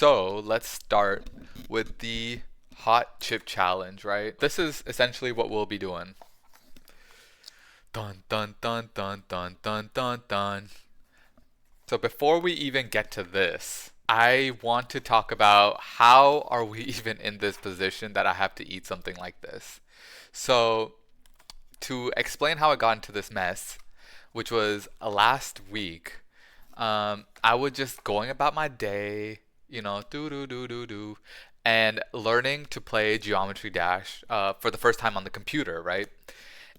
So let's start with the hot chip challenge, right? This is essentially what we'll be doing. Dun dun dun dun dun dun dun dun. So before we even get to this, I want to talk about how are we even in this position that I have to eat something like this. So to explain how I got into this mess, which was last week, I was just going about my day, do do do do do, and learning to play Geometry Dash for the first time on the computer, right?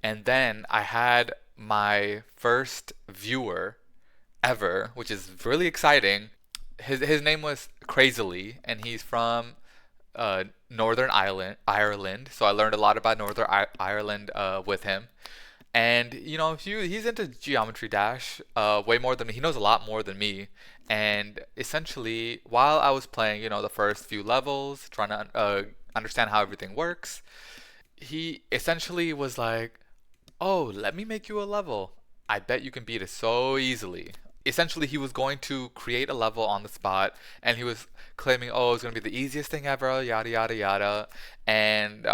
And then I had my first viewer ever, which is really exciting. His name was Crazily, and he's from Northern Ireland. So I learned a lot about Northern Ireland with him. And he's into Geometry Dash way more than me. He knows a lot more than me. And essentially, while I was playing, the first few levels, trying to understand how everything works, he essentially was like, "Oh, let me make you a level. I bet you can beat it so easily." Essentially, he was going to create a level on the spot, and he was claiming, "Oh, it's going to be the easiest thing ever, yada yada yada, and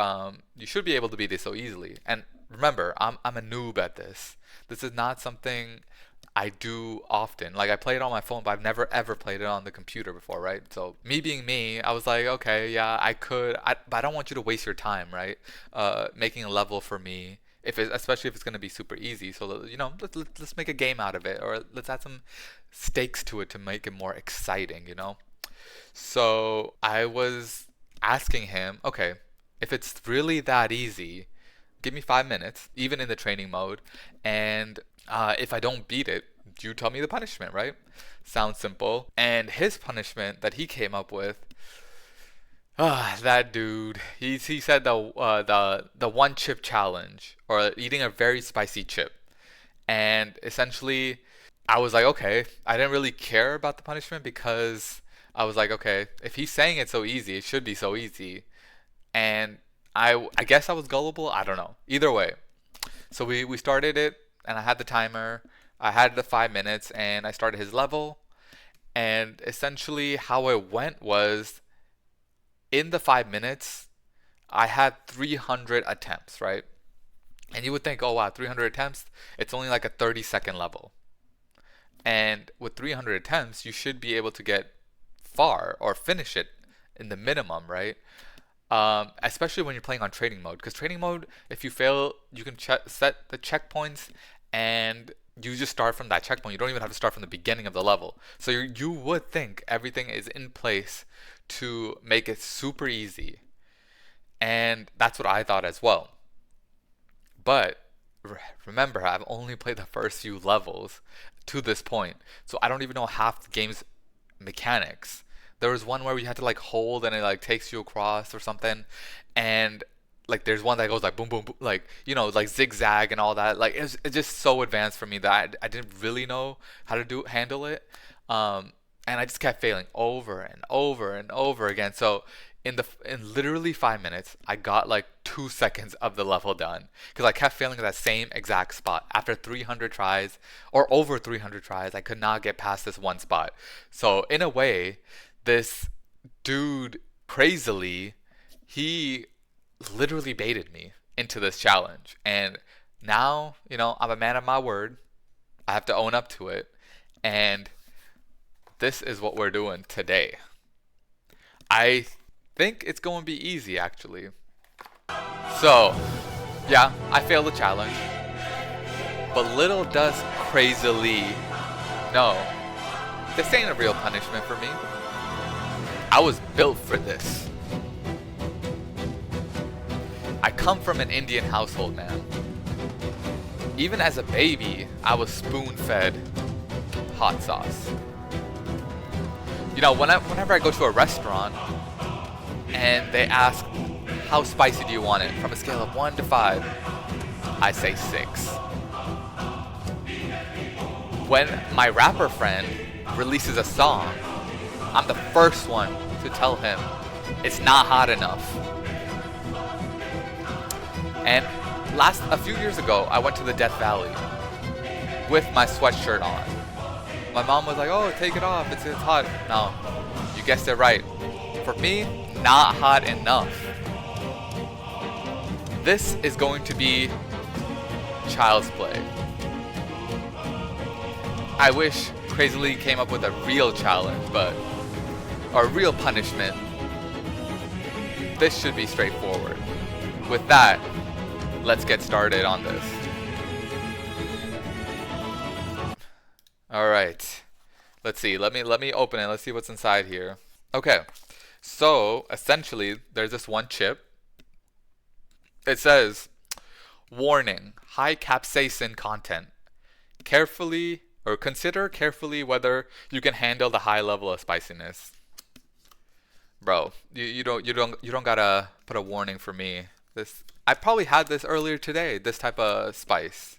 you should be able to beat it so easily." And remember, I'm a noob at this. This is not something I do often. Like I play it on my phone, but I've never ever played it on the computer before, right? So me being me, I was like, okay, yeah, I could, but I don't want you to waste your time, right? Making a level for me, especially if it's going to be super easy. So let's make a game out of it, or let's add some stakes to it to make it more exciting. So I was asking him, okay, if it's really that easy, give me 5 minutes, even in the training mode, and if I don't beat it, you tell me the punishment, right? Sounds simple. And his punishment that he came up with, that dude, he said the one chip challenge, or eating a very spicy chip. And essentially, I was like, okay, I didn't really care about the punishment because I was like, okay, if he's saying it's so easy, it should be so easy. And I guess I was gullible. I don't know. Either way, so we started it, and I had the timer. I had the 5 minutes, and I started his level. And essentially, how it went was, in the 5 minutes, I had 300 attempts, right? And you would think, oh wow, 300 attempts, it's only like a 30-second level. And with 300 attempts, you should be able to get far or finish it in the minimum, right? Especially when you're playing on training mode, because training mode, if you fail, you can set the checkpoints, and you just start from that checkpoint. You don't even have to start from the beginning of the level. So you would think everything is in place to make it super easy, and that's what I thought as well. But remember, I've only played the first few levels to this point, so I don't even know half the game's mechanics. There was one where you had to like hold and it like takes you across or something, and like there's one that goes like boom boom, boom, like like zigzag and all that. Like it's just so advanced for me that I didn't really know how to handle it, and I just kept failing over and over and over again. So in literally 5 minutes, I got like 2 seconds of the level done because I kept failing at that same exact spot. After 300 tries or over 300 tries, I could not get past this one spot. So in a way, this dude crazily, he literally baited me into this challenge. And now, I'm a man of my word. I have to own up to it. And this is what we're doing today. I think it's going to be easy, actually. So, yeah, I failed the challenge. But little does crazily know, this ain't a real punishment for me. I was built for this. I come from an Indian household, man. Even as a baby, I was spoon-fed hot sauce. Whenever I go to a restaurant and they ask, how spicy do you want it? From a scale of 1 to 5, I say 6. When my rapper friend releases a song, I'm the first one to tell him it's not hot enough. And a few years ago, I went to the Death Valley with my sweatshirt on. My mom was like, "Oh, take it off. It's hot." No, You guessed it right. For me, not hot enough. This is going to be child's play. I wish Crazily came up with a real challenge, or a real punishment. This should be straightforward. With that, let's get started on this. All right. Let's see. Let me open it. Let's see what's inside here. Okay. So, essentially, there's this one chip. It says, warning, high capsaicin content. Consider carefully whether you can handle the high level of spiciness. Bro, you don't gotta put a warning for me. I probably had this earlier today, this type of spice.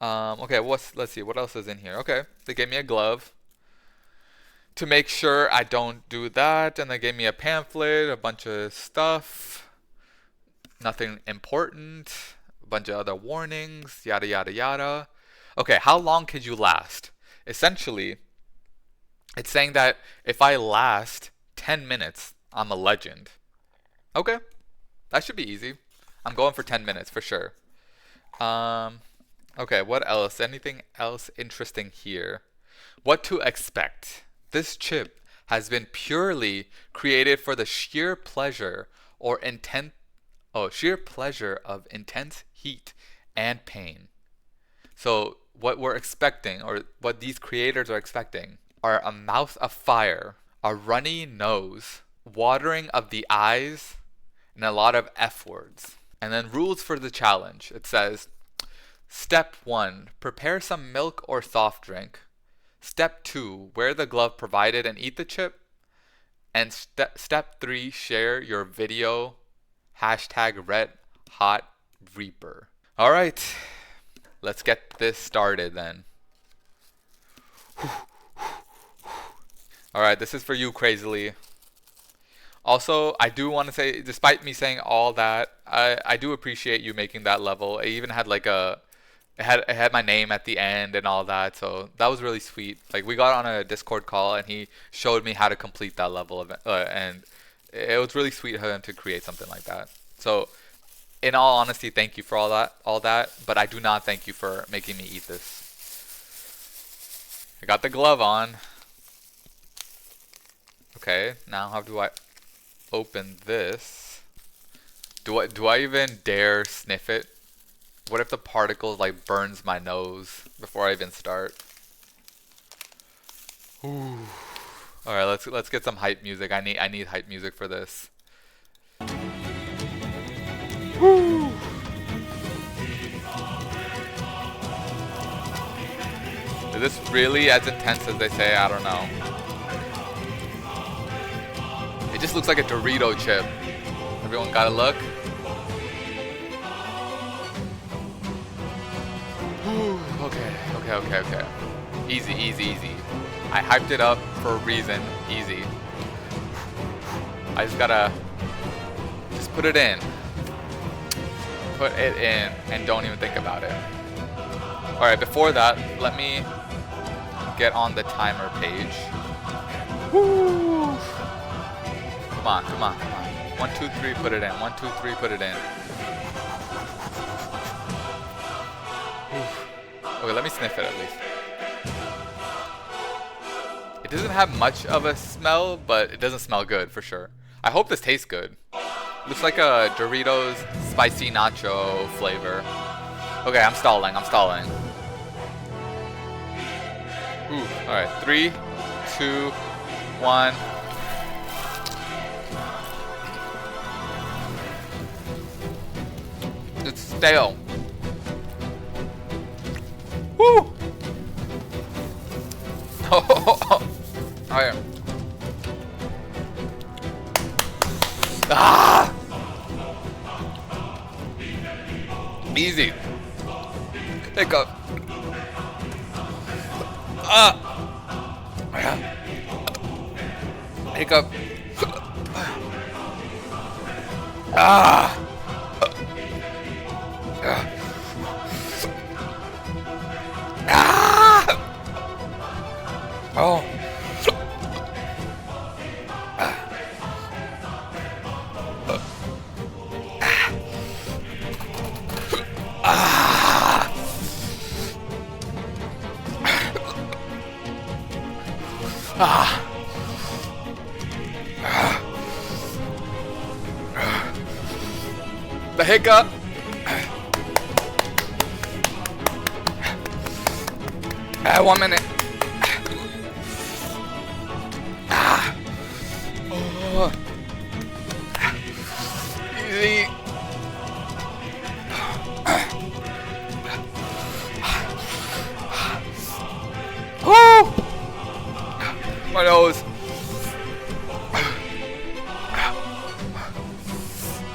Okay, let's see, what else is in here? Okay, they gave me a glove to make sure I don't do that, and they gave me a pamphlet, a bunch of stuff, nothing important, a bunch of other warnings, yada yada yada. Okay, how long could you last? Essentially, it's saying that if I last 10 minutes, I'm a legend. Okay, that should be easy. I'm going for 10 minutes for sure. Okay, what else? Anything else interesting here? What to expect? This chip has been purely created for the sheer pleasure of intense heat and pain. So what we're expecting, or what these creators are expecting, are a mouth of fire, a runny nose, watering of the eyes, and a lot of F words. And then rules for the challenge. It says, Step 1, prepare some milk or soft drink. Step 2, wear the glove provided and eat the chip. And step 3, share your video, #RedHotReaper. All right. Let's get this started then. Alright, this is for you, Crazily. Also, I do want to say, despite me saying all that, I do appreciate you making that level. It even had like it had my name at the end and all that, so that was really sweet. Like, we got on a Discord call and he showed me how to complete that level, and it was really sweet of him to create something like that. So, in all honesty, thank you for all that, but I do not thank you for making me eat this. I got the glove on. Okay, now how do I open this? Do I even dare sniff it? What if the particles like burns my nose before I even start? Ooh. All right, let's get some hype music. I need hype music for this. Woo! Is this really as intense as they say? I don't know. It just looks like a Dorito chip. Everyone got a look? Okay. Easy. I hyped it up for a reason. Easy. I just gotta put it in. Put it in and don't even think about it. Alright, before that, let me get on the timer page. Woo! Come on. 1, 2, 3, put it in. 1, 2, 3, put it in. Okay, let me sniff it at least. It doesn't have much of a smell, but it doesn't smell good for sure. I hope this tastes good. Looks like a Doritos spicy nacho flavor. Okay, I'm stalling. Ooh, alright. 3, 2, 1. It's stale. Woo! Alright. Ah! Easy. Hiccup. Hiccup. Ah! Oh. hiccup. Ah, 1 minute. Ah. Oh. Easy. Woo! My nose.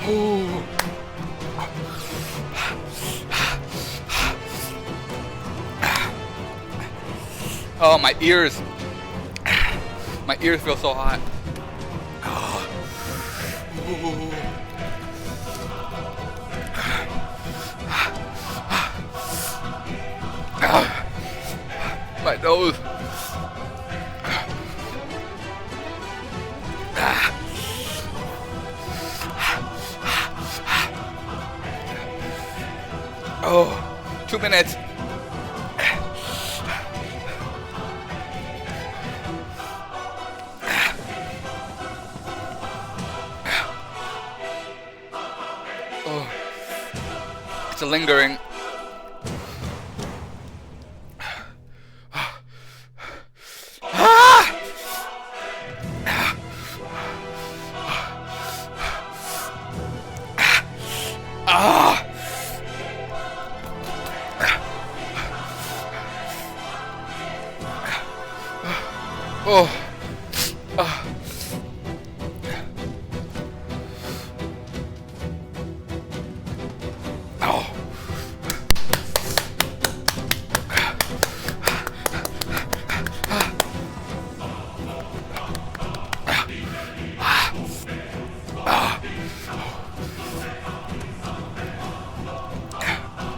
Ooh. Oh, my ears. My ears feel so hot. Ooh. My nose. Oh, 2 minutes. Oh, it's a lingering. Oh. Oh.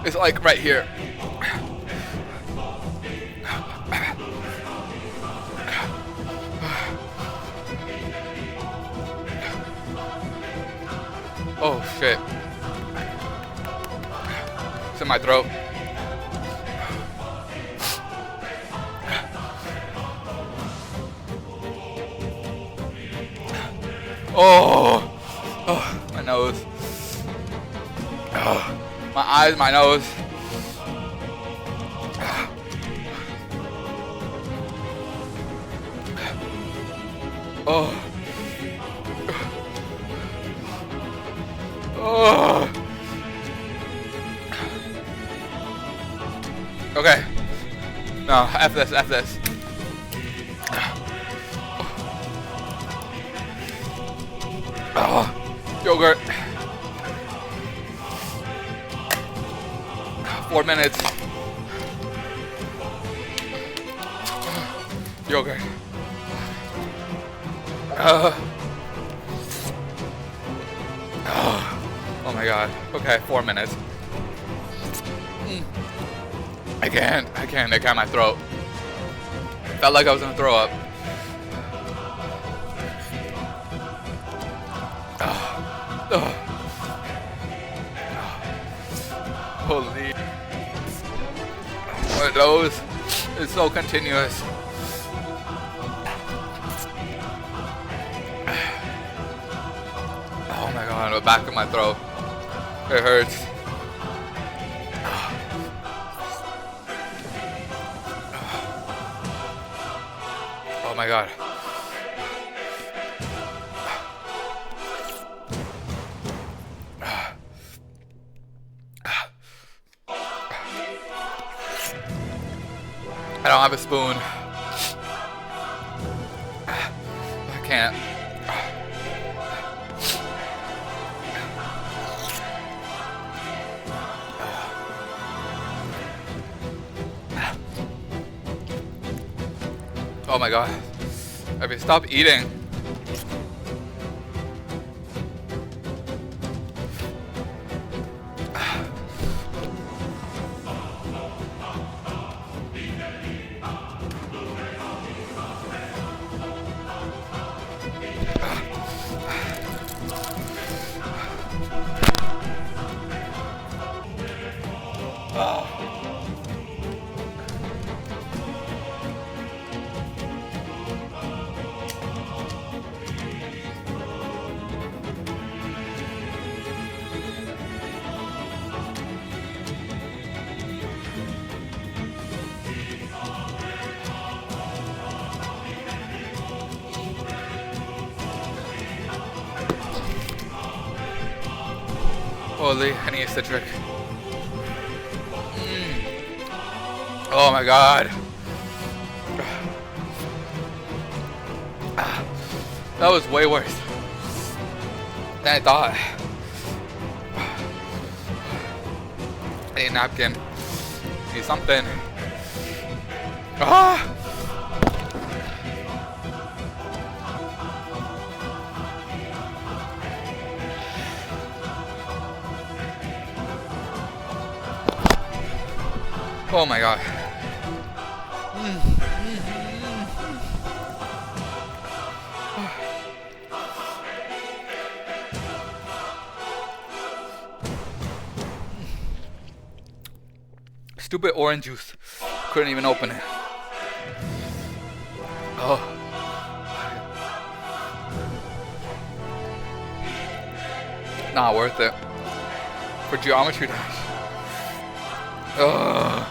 It's like right here. Oh shit. It's in my throat. Oh, oh, my nose. Oh, my eyes, my nose. Oh. Oh. Okay. No, F this, F this. Oh, yogurt. 4 minutes. Yogurt. Oh my god. Okay, 4 minutes. I can't. I got my throat. Felt like I was gonna throw up. Holy. My nose is so continuous. Oh my god, the back of my throat. It hurts. Oh my god. I don't have a spoon. I can't. Oh my god. I mean, stop eating. Holy, I need citric. Oh my god. That was way worse than I thought. I need a napkin. Need something. Ah! Oh my god. Stupid orange juice. Couldn't even open it. Oh. Not worth it. For geometry dash. Ugh.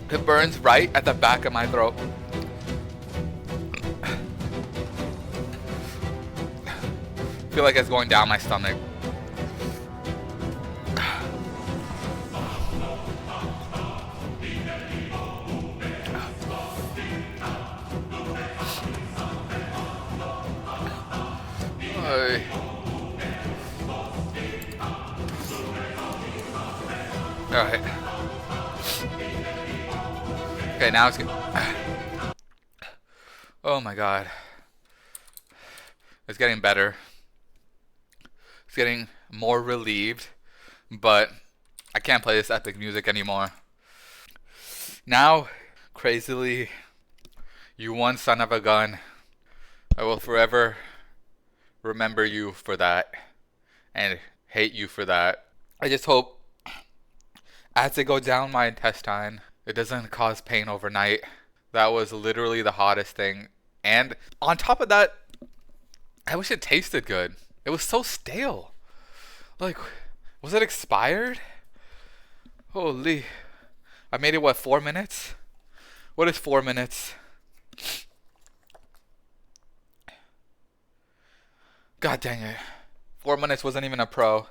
It burns right at the back of my throat. I feel like it's going down my stomach. Alright. Okay, now it's good. Oh my god. It's getting better. It's getting more relieved, but I can't play this epic music anymore. Now, crazily, you one son of a gun. I will forever remember you for that and hate you for that. I just hope as it goes down my intestine, it doesn't cause pain overnight. That was literally the hottest thing. And on top of that, I wish it tasted good. It was so stale. Like, was it expired? Holy. I made it, what, 4 minutes? What is 4 minutes? God dang it. 4 minutes wasn't even a pro.